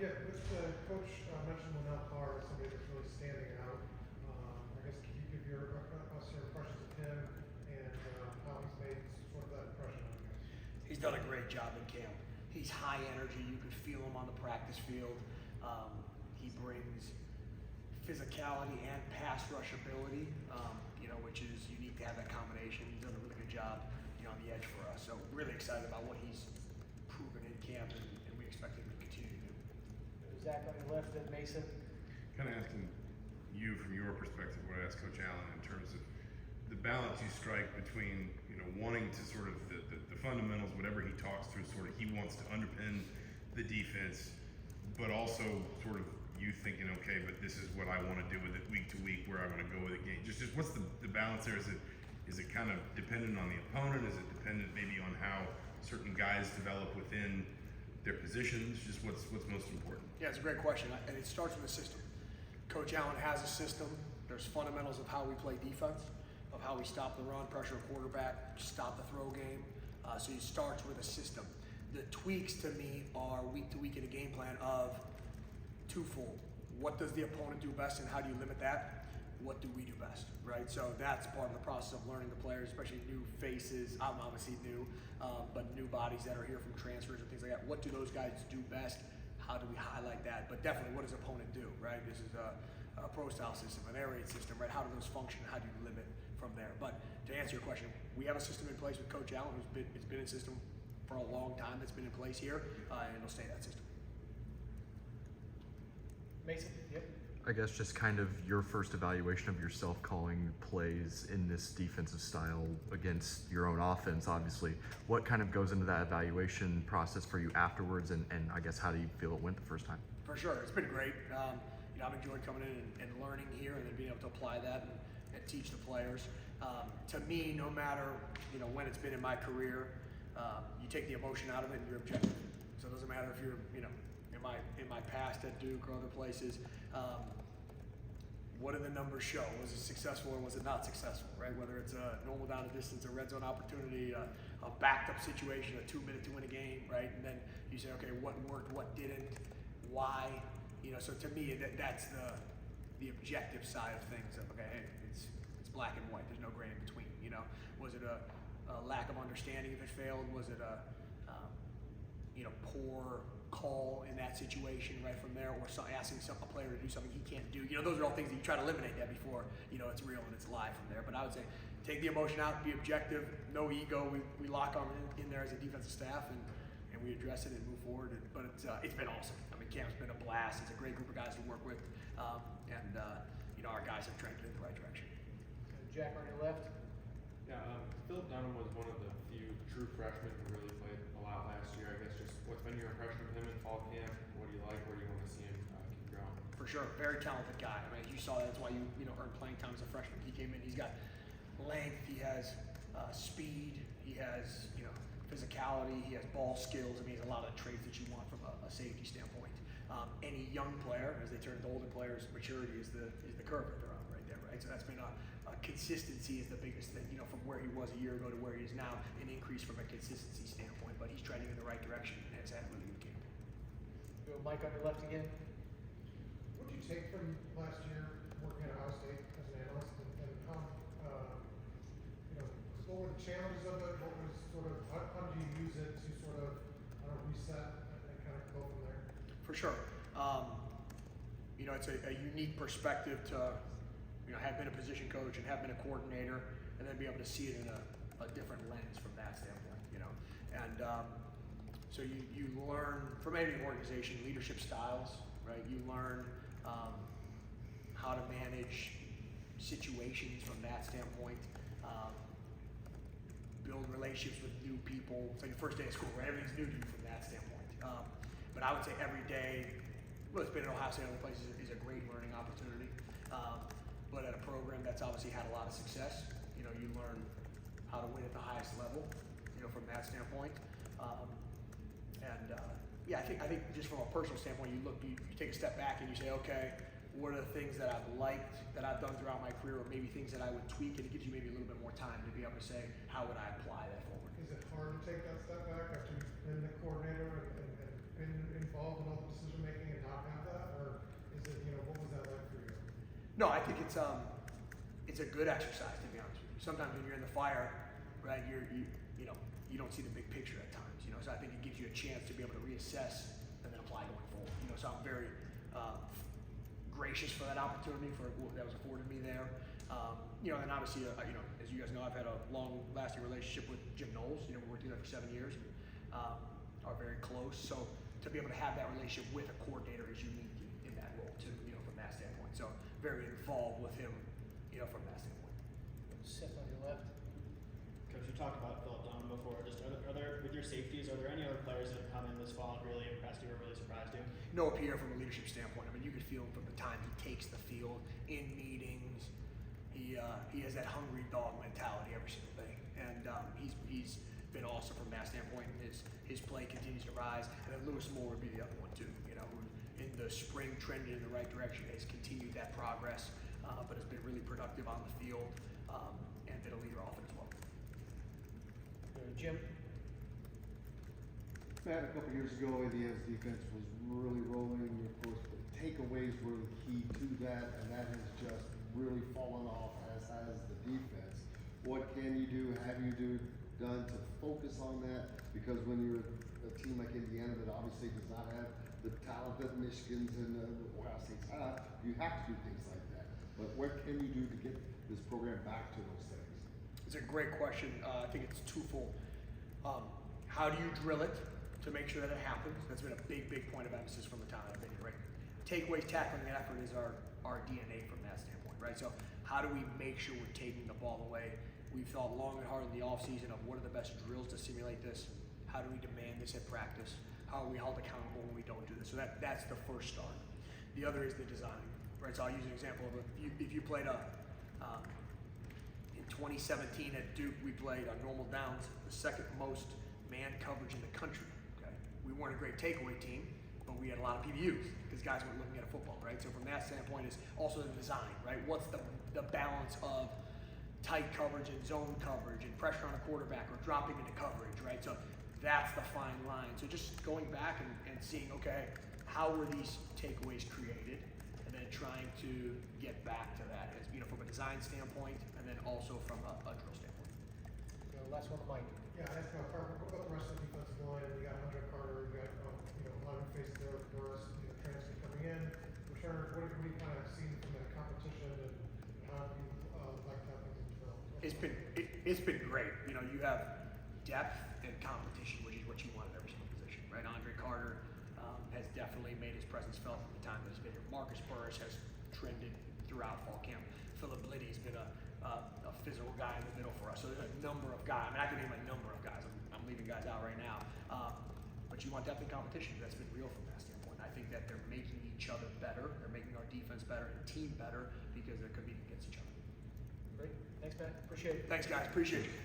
Yeah, this coach mentioned Linnell Carr as somebody that's really standing out. I guess can you give us your impressions of him and how he's made sort of that impression on you guys? He's done a great job in camp. He's high energy. You can feel him on the practice field. He brings physicality and pass rush ability, which is unique to have that combination. He's done a really good job, on the edge for us. So really excited about what he's proven in camp, and we expect him to continue to do. Zach on your left, and Mason. Kind of asking you from your perspective what I asked Coach Allen in terms of the balance you strike between wanting to sort of the fundamentals, whatever he talks through, sort of he wants to underpin the defense, but also sort of you thinking, okay, but this is what I want to do with it week to week, where I want to go with the game. Just what's the balance there? Is it kind of dependent on the opponent? Is it dependent maybe on how certain guys develop within their positions? Just what's most important? Yeah, it's a great question, and it starts with a system. Coach Allen has a system. There's fundamentals of how we play defense, of how we stop the run, pressure a quarterback, stop the throw game. So he starts with a system. The tweaks to me are week to week in a game plan of twofold. What does the opponent do best, and how do you limit that? What do we do best, right? So that's part of the process of learning the players, especially new faces. I'm obviously new, but new bodies that are here from transfers and things like that. What do those guys do best? How do we highlight that? But definitely, what does opponent do, right? This is a pro-style system, an air raid system, right? How do those function? How do you limit from there? But to answer your question, we have a system in place with Coach Allen, it's been in system for a long time. That's been in place here, and it'll stay that system. Mason, yep. I guess just kind of your first evaluation of yourself calling plays in this defensive style against your own offense, obviously. What kind of goes into that evaluation process for you afterwards, and I guess how do you feel it went the first time? For sure, it's been great. I've enjoyed coming in and learning here and then being able to apply that and teach the players. To me, no matter when it's been in my career, you take the emotion out of it and you're objective. So it doesn't matter if you're in my past at Duke or other places. What do the numbers show? Was it successful or was it not successful, right? Whether it's a normal down and distance, a red zone opportunity, a backed up situation, a 2-minute to win a game, right? And then you say, okay, what worked, what didn't, why? So to me, that's the objective side of things. Of, okay, hey, it's black and white. There's no gray in between. Was it a lack of understanding if it failed? Was it a poor call in that situation right from there, or asking a player to do something he can't do? Those are all things that you try to eliminate that before it's real and it's live from there. But I would say take the emotion out, be objective, no ego. We lock on in there as a defensive staff and we address it and move forward. But it's been awesome. I mean, camp's been a blast. It's a great group of guys to work with, and our guys have trended in the right direction. Jack on your left. Yeah, Philip Dunham was one of the few true freshmen who really played a lot last year. I guess just what's been your impression of him in fall camp? What do you like? Where do you want to see him keep growing? For sure, very talented guy. I mean, as you saw, that's why you earned playing time as a freshman. He came in, he's got length, he has speed, he has physicality, he has ball skills. I mean, he has a lot of traits that you want from a safety standpoint. Any young player, as they turn into older players, maturity is the curve that they're on right there, right? So that's been a consistency is the biggest thing, from where he was a year ago to where he is now, an increase from a consistency standpoint, but he's trending in the right direction and has had a really good camp. Go Mike on your left again. What did you take from last year working at Ohio State as an analyst, and how, what were the challenges of it? What was sort of, how did you use it to sort of reset and kind of go from there? For sure. It's a unique perspective to, have been a position coach and have been a coordinator, and then be able to see it in a different lens from that standpoint, And so you learn from any organization leadership styles, right? You learn how to manage situations from that standpoint. Build relationships with new people. It's like your first day of school, right? Everything's new to you from that standpoint. But I would say every day, well, it's been at Ohio State and other places, is a great learning opportunity. But at a program that's obviously had a lot of success, you learn how to win at the highest level, from that standpoint. I think just from a personal standpoint, you take a step back and you say, okay, what are the things that I've liked, that I've done throughout my career, or maybe things that I would tweak, and it gives you maybe a little bit more time to be able to say, how would I apply that forward? Is it hard to take that step back after you've been the coordinator and been involved in all the decision making and No, I think it's a good exercise, to be honest with you. Sometimes when you're in the fire, right, you don't see the big picture at times, you know. So I think it gives you a chance to be able to reassess and then apply going forward. You know, so I'm very gracious for that opportunity that was afforded me there. You know, and obviously, you know, as you guys know, I've had a long-lasting relationship with Jim Knowles. You know, we worked together for 7 years and are very close. So to be able to have that relationship with a coordinator is unique in that role too. You know, from that standpoint. So very involved with him. You know, from that standpoint. Seth on your left. Coach, you talked about Philip Dunham before. Just are there with your safeties? Are there any other players that have come in this fall and really impressed you or really surprised you? Noah Pierre from a leadership standpoint. I mean, you could feel him from the time he takes the field in meetings. He has that hungry dog mentality every single day, and he's been awesome from that standpoint. His play continues to rise, and then Lewis Moore would be the other one too. You know, who in the spring trended in the right direction, has continued that progress, but has been really productive on the field and been a leader often as well. Jim. Matt, a couple years ago, Indiana's defense was really rolling. Of course, the takeaways were the key to that, and that has just really fallen off, as has the defense. What can you do, have you done to focus on that? Because when you're a team like Indiana that obviously does not have the talent that Michigan's and Ohio State's have, you have to do things like that. But what can you do to get this program back to those things? It's a great question. I think it's twofold. How do you drill it to make sure that it happens? That's been a big point of emphasis from the time I've been here, right? Takeaways, tackling, and effort is our DNA from that standpoint, right? So how do we make sure we're taking the ball away? We've thought long and hard in the offseason of what are the best drills to simulate this? How do we demand this at practice? How are we held accountable when we don't do this? So that's the first start. The other is the design, right? So I'll use an example of if you played in 2017 at Duke, we played on normal downs, the second most man coverage in the country. Okay, we weren't a great takeaway team, but we had a lot of PBUs because guys weren't looking at a football, right? So from that standpoint, is also the design, right? What's the balance of tight coverage and zone coverage and pressure on a quarterback or dropping into coverage, right? So that's the fine line. So just going back and seeing, okay, how were these takeaways created, and then trying to get back to that, as you know, from a design standpoint, and then also from a drill standpoint. Last one, Mike. Yeah, I asked Carter, what about the rest of the defensive line? We got Andre Carter, we got, you know, 11 faces there with Doris, you know, transfer coming in, return. What have we kind of seen from that competition, and how do you like how things have developed? It's been great. You know, you have depth and competition, which is what you want at every single position, right? Andre Carter has definitely made his presence felt from the time that he's been here. Marcus Burris has trended throughout fall camp. Philip Liddy's been a physical guy in the middle for us. So there's a number of guys. I mean, I can name a number of guys. I'm leaving guys out right now. But you want depth and competition. That's been real from that standpoint. I think that they're making each other better. They're making our defense better and team better because they're competing against each other. Great. Thanks, Matt. Appreciate it. Thanks, guys. Appreciate you.